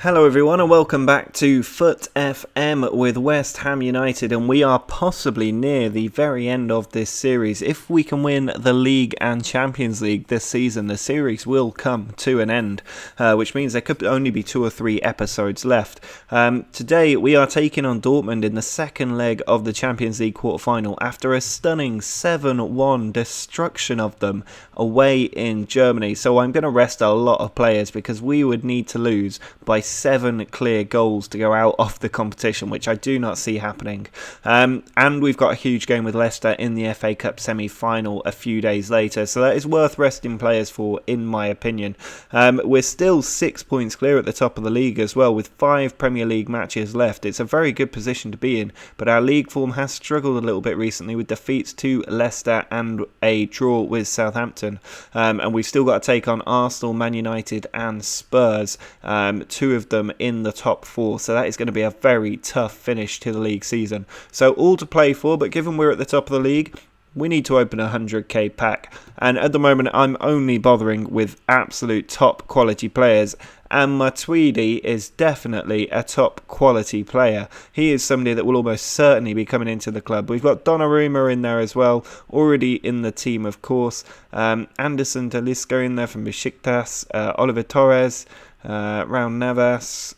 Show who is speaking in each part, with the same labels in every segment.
Speaker 1: Hello everyone and welcome back to FUT FM with West Ham United, and we are possibly near the very end of this series. If we can win the League and Champions League this season, the series will come to an end, which means there could only be 2 or 3 episodes left. Today we are taking on Dortmund in the second leg of the Champions League quarter-final after a stunning 7-1 destruction of them away in Germany. So I'm going to rest a lot of players because we would need to lose by 7 clear goals to go out of the competition, which I do not see happening. And we've got a huge game with Leicester in the FA Cup semi-final a few days later, so that is worth resting players for, in my opinion. We're still 6 points clear at the top of the league as well, with 5 Premier League matches left. It's a very good position to be in, but our league form has struggled a little bit recently with defeats to Leicester and a draw with Southampton. And we've still got to take on Arsenal, Man United and Spurs, 2 of them in the top 4, so that is going to be a very tough finish to the league season. So all to play for, but given we're at the top of the league, we need to open a 100k pack, and at the moment I'm only bothering with absolute top quality players, and Matuidi is definitely a top quality player. He is somebody that will almost certainly be coming into the club. We've got Donnarumma in there as well, already in the team of course, Anderson Talisca in there from Besiktas, Oliver Torres, Raul Navas.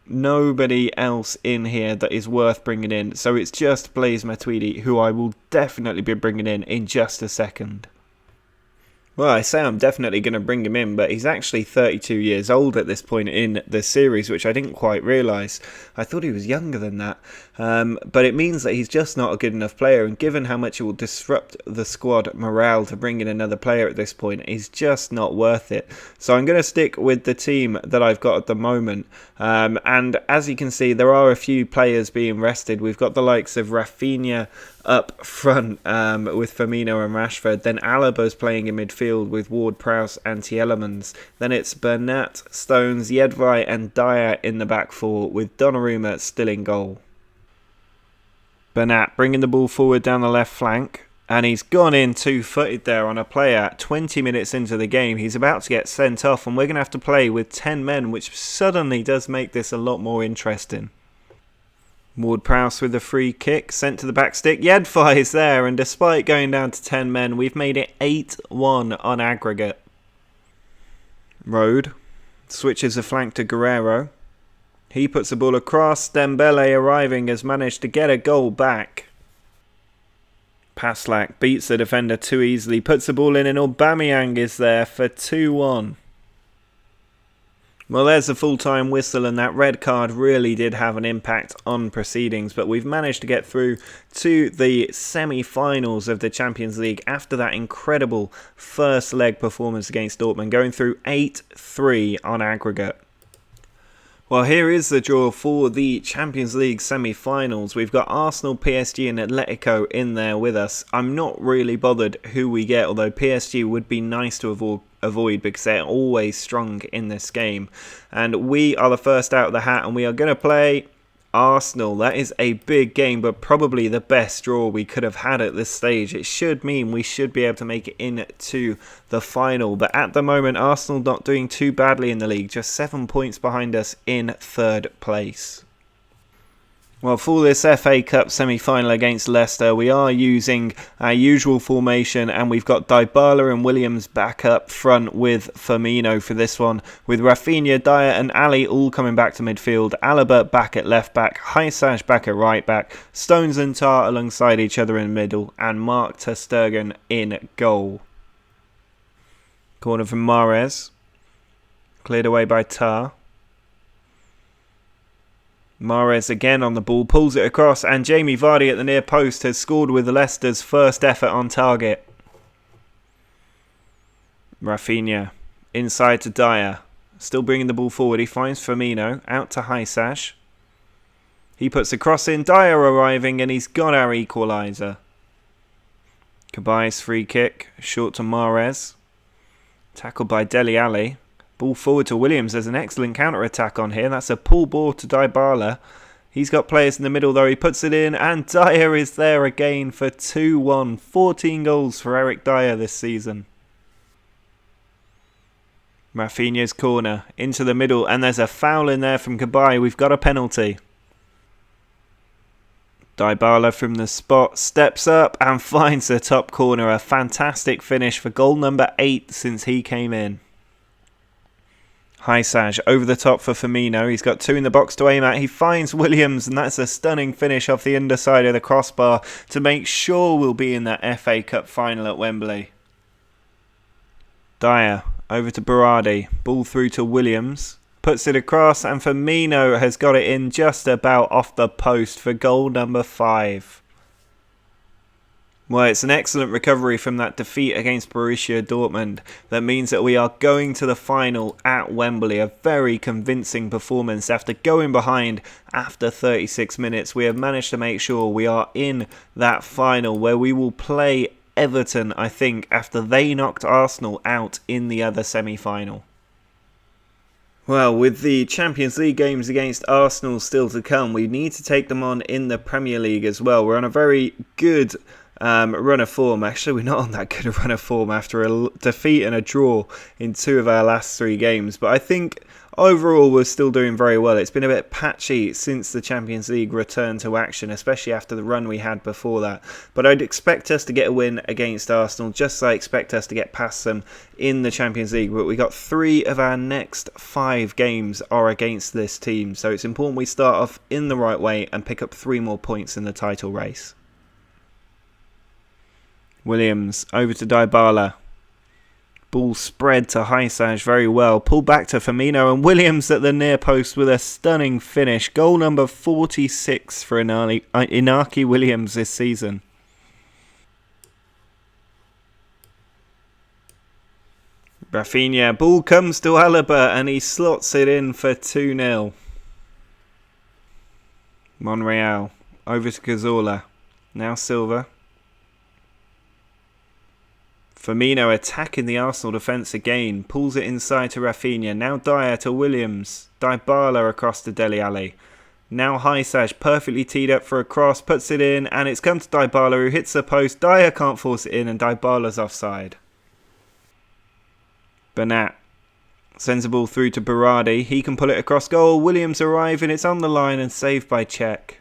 Speaker 1: Nobody else in here that is worth bringing in, so it's just Blaise Matuidi, who I will definitely be bringing in just a second. Well, I say I'm definitely going to bring him in, but he's actually 32 years old at this point in the series, which I didn't quite realise. I thought he was younger than that. But it means that he's just not a good enough player, and given how much it will disrupt the squad morale to bring in another player at this point, he's just not worth it. So I'm going to stick with the team that I've got at the moment. And as you can see, there are a few players being rested. We've got the likes of Rafinha up front with Firmino and Rashford. Then Alaba's playing in midfield with Ward-Prowse and Tielemans. Then it's Bernat, Stones, Jedvaj and Dyer in the back 4 with Donnarumma still in goal. Bernat bringing the ball forward down the left flank, and he's gone in 2-footed there on a player 20 minutes into the game. He's about to get sent off, and we're going to have to play with 10 men, which suddenly does make this a lot more interesting. Ward-Prowse with a free kick, sent to the back stick. Jedvaj is there, and despite going down to 10 men, we've made it 8-1 on aggregate. Road switches the flank to Guerrero. He puts the ball across. Dembele, arriving, has managed to get a goal back. Paslak beats the defender too easily, puts the ball in, and Aubameyang is there for 2-1. Well, there's the full-time whistle, and that red card really did have an impact on proceedings, but we've managed to get through to the semi-finals of the Champions League after that incredible first leg performance against Dortmund, going through 8-3 on aggregate. Well, here is the draw for the Champions League semi-finals. We've got Arsenal, PSG and Atletico in there with us. I'm not really bothered who we get, although PSG would be nice to avoid because they're always strong in this game. And we are the first out of the hat, and we are going to play Arsenal. That is a big game, but probably the best draw we could have had at this stage. It should mean we should be able to make it into the final, but at the moment Arsenal not doing too badly in the league, just 7 points behind us in 3rd place. Well, for this FA Cup semi-final against Leicester, we are using our usual formation, and we've got Dybala and Williams back up front with Firmino for this one, with Rafinha, Dyer and Ali all coming back to midfield, Alaba back at left back, Hysaj back at right back, Stones and Tar alongside each other in the middle, and Mark ter Stegen in goal. Corner from Mahrez, cleared away by Tar. Mahrez again on the ball, pulls it across, and Jamie Vardy at the near post has scored with Leicester's first effort on target. Rafinha inside to Dyer, still bringing the ball forward. He finds Firmino, out to Hysaj. He puts a cross in, Dyer arriving, and he's got our equaliser. Kabai's free kick, short to Mahrez. Tackled by Dele Alli. Ball forward to Williams. There's an excellent counter-attack on here. That's a pull ball to Dybala. He's got players in the middle though. He puts it in, and Dyer is there again for 2-1. 14 goals for Eric Dyer this season. Rafinha's corner into the middle, and there's a foul in there from Kabay. We've got a penalty. Dybala from the spot steps up and finds the top corner. A fantastic finish for goal number 8 since he came in. Hysaj over the top for Firmino. He's got 2 in the box to aim at. He finds Williams, and that's a stunning finish off the underside of the crossbar to make sure we'll be in that FA Cup final at Wembley. Dyer over to Berardi. Ball through to Williams. Puts it across, and Firmino has got it in just about off the post for goal number 5. Well, it's an excellent recovery from that defeat against Borussia Dortmund. That means that we are going to the final at Wembley. A very convincing performance. After going behind after 36 minutes, we have managed to make sure we are in that final where we will play Everton, I think, after they knocked Arsenal out in the other semi-final. Well, with the Champions League games against Arsenal still to come, we need to take them on in the Premier League as well. We're on a very good run of form. Actually, we're not on that good a run of form after a defeat and a draw in 2 of our last 3 games. But I think overall we're still doing very well. It's been a bit patchy since the Champions League returned to action, especially after the run we had before that. But I'd expect us to get a win against Arsenal, just as I expect us to get past them in the Champions League. But we got 3 of our next 5 games are against this team, so it's important we start off in the right way and pick up 3 more points in the title race. Williams over to Dybala. Ball spread to Hysaj very well. Pull back to Firmino, and Williams at the near post with a stunning finish. Goal number 46 for Inaki Williams this season. Rafinha. Ball comes to Alaba, and he slots it in for 2-0. Monreal over to Cazorla. Now Silva. Firmino attacking the Arsenal defence again. Pulls it inside to Rafinha. Now Dyer to Williams. Dybala across to Dele Alli. Now Hysaj perfectly teed up for a cross. Puts it in, and it's come to Dybala, who hits the post. Dyer can't force it in, and Dybala's offside. Bernat sends the ball through to Berardi. He can pull it across goal. Williams arriving. It's on the line and saved by Cech.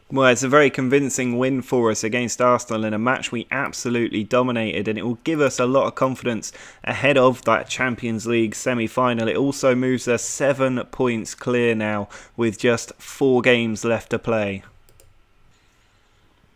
Speaker 1: Well, it's a very convincing win for us against Arsenal in a match we absolutely dominated, and it will give us a lot of confidence ahead of that Champions League semi-final. It also moves us 7 points clear now with just 4 games left to play.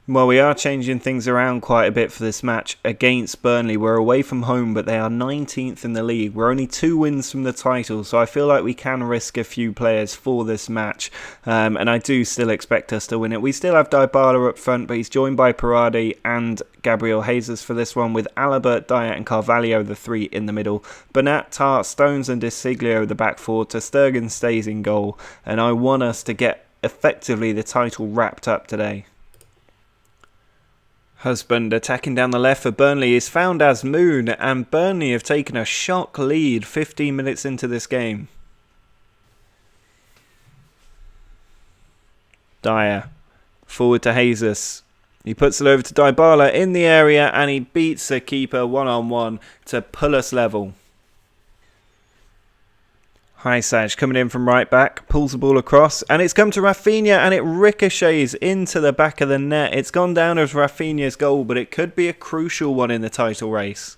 Speaker 1: Well, we are changing things around quite a bit for this match against Burnley. We're away from home, but they are 19th in the league. We're only 2 wins from the title, so I feel like we can risk a few players for this match. And I do still expect us to win it. We still have Dybala up front, but he's joined by Berardi and Gabriel Jesus for this one, with Alaba, Dyer and Carvalho, the 3 in the middle. Bernat, Tart, Stones and Desiglio the back 4. Ter Stegen stays in goal. And I want us to get effectively the title wrapped up today. Husband attacking down the left for Burnley is found as Moon, and Burnley have taken a shock lead 15 minutes into this game. Dyer forward to Jesus. He puts it over to Dybala in the area, and he beats the keeper one-on-one to pull us level. Hysaj coming in from right back, pulls the ball across, and it's come to Rafinha, and it ricochets into the back of the net. It's gone down as Rafinha's goal, but it could be a crucial one in the title race.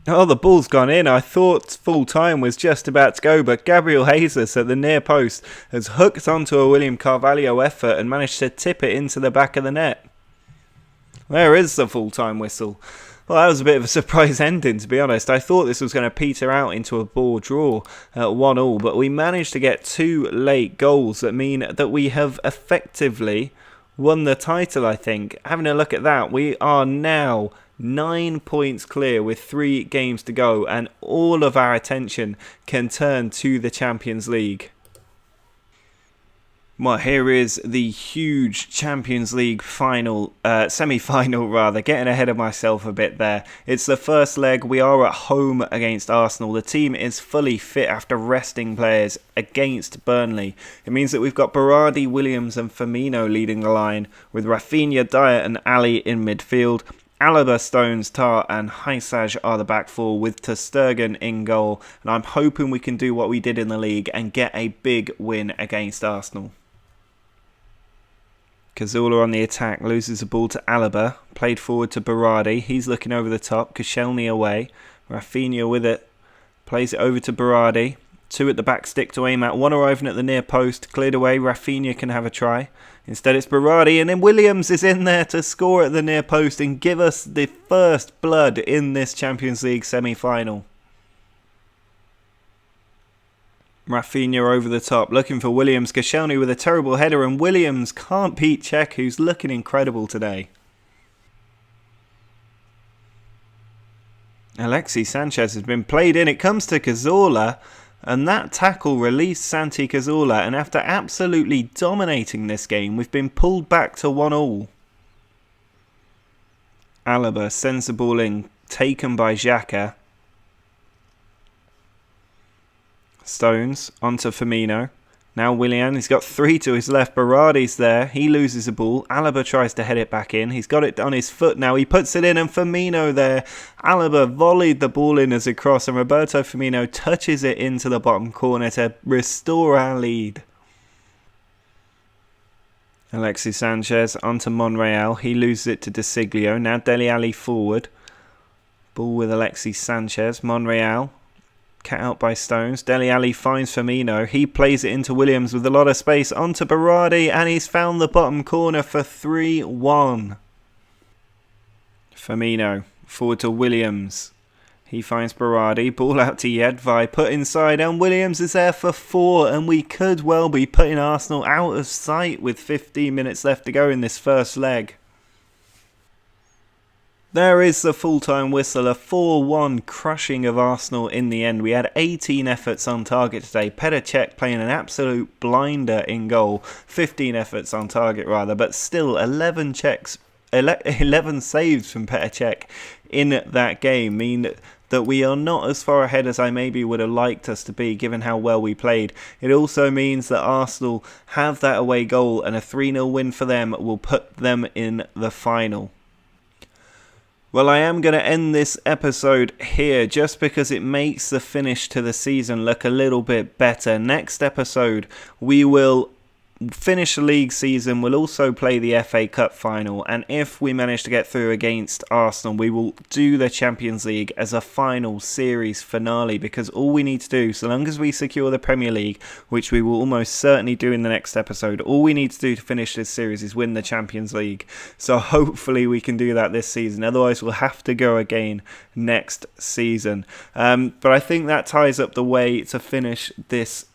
Speaker 1: Oh, the ball's gone in. I thought full time was just about to go, but Gabriel Jesus at the near post has hooked onto a William Carvalho effort and managed to tip it into the back of the net. There is the full time whistle. Well, that was a bit of a surprise ending, to be honest. I thought this was going to peter out into a ball draw at 1-1, but we managed to get 2 late goals that mean that we have effectively won the title, I think. Having a look at that, we are now 9 points clear with 3 games to go, and all of our attention can turn to the Champions League. Well, here is the huge Champions League semi-final rather, getting ahead of myself a bit there. It's the first leg. We are at home against Arsenal. The team is fully fit after resting players against Burnley. It means that we've got Berardi, Williams and Firmino leading the line, with Rafinha, Dyer and Ali in midfield. Alaba, Stones, Tar and Hysaj are the back four, with ter Stegen in goal. And I'm hoping we can do what we did in the league and get a big win against Arsenal. Cazorla on the attack, loses the ball to Alaba, played forward to Berardi, he's looking over the top, Koscielny away, Rafinha with it, plays it over to Berardi, two at the back stick to aim at, one arriving at the near post, cleared away, Rafinha can have a try, instead it's Berardi and then Williams is in there to score at the near post and give us the first blood in this Champions League semi-final. Rafinha over the top, looking for Williams. Koscielny with a terrible header, and Williams can't beat Cech, who's looking incredible today. Alexis Sanchez has been played in. It comes to Cazorla, and that tackle released Santi Cazorla, and after absolutely dominating this game, we've been pulled back to 1-1. Alaba sends the ball in, taken by Xhaka. Stones onto Firmino. Now Willian, he's got three to his left. Berardi's there. He loses the ball. Alaba tries to head it back in. He's got it on his foot now. He puts it in and Firmino there. Alaba volleyed the ball in as a cross and Roberto Firmino touches it into the bottom corner to restore our lead. Alexis Sanchez onto Monreal. He loses it to De Siglio. Now Dele Alli forward. Ball with Alexis Sanchez. Monreal. Cat out by Stones. Dele Alli finds Firmino. He plays it into Williams with a lot of space onto Berardi and he's found the bottom corner for 3-1. Firmino forward to Williams. He finds Berardi. Ball out to Yedvay. Put inside and Williams is there for 4 and we could well be putting Arsenal out of sight with 15 minutes left to go in this first leg. There is the full-time whistle, a 4-1 crushing of Arsenal in the end. We had 18 efforts on target today. Petr Cech playing an absolute blinder in goal. 15 efforts on target rather, but still 11 saves from Petr Cech in that game mean that we are not as far ahead as I maybe would have liked us to be given how well we played. It also means that Arsenal have that away goal and a 3-0 win for them will put them in the final. Well, I am going to end this episode here just because it makes the finish to the season look a little bit better. Next episode, we will finish the league season. We'll also play the FA Cup final. And if we manage to get through against Arsenal, we will do the Champions League as a final series finale. Because all we need to do, so long as we secure the Premier League, which we will almost certainly do in the next episode, all we need to do to finish this series is win the Champions League. So hopefully we can do that this season. Otherwise we'll have to go again next season. But I think that ties up the way to finish this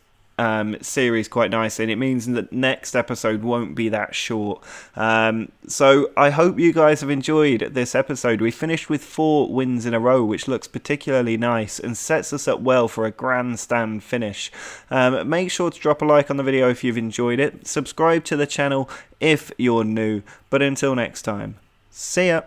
Speaker 1: series quite nicely, and it means that next episode won't be that short. So I hope you guys have enjoyed this episode. We finished with 4 wins in a row, which looks particularly nice and sets us up well for a grandstand finish. Make sure to drop a like on the video if you've enjoyed it. Subscribe to the channel if you're new. But until next time, see ya.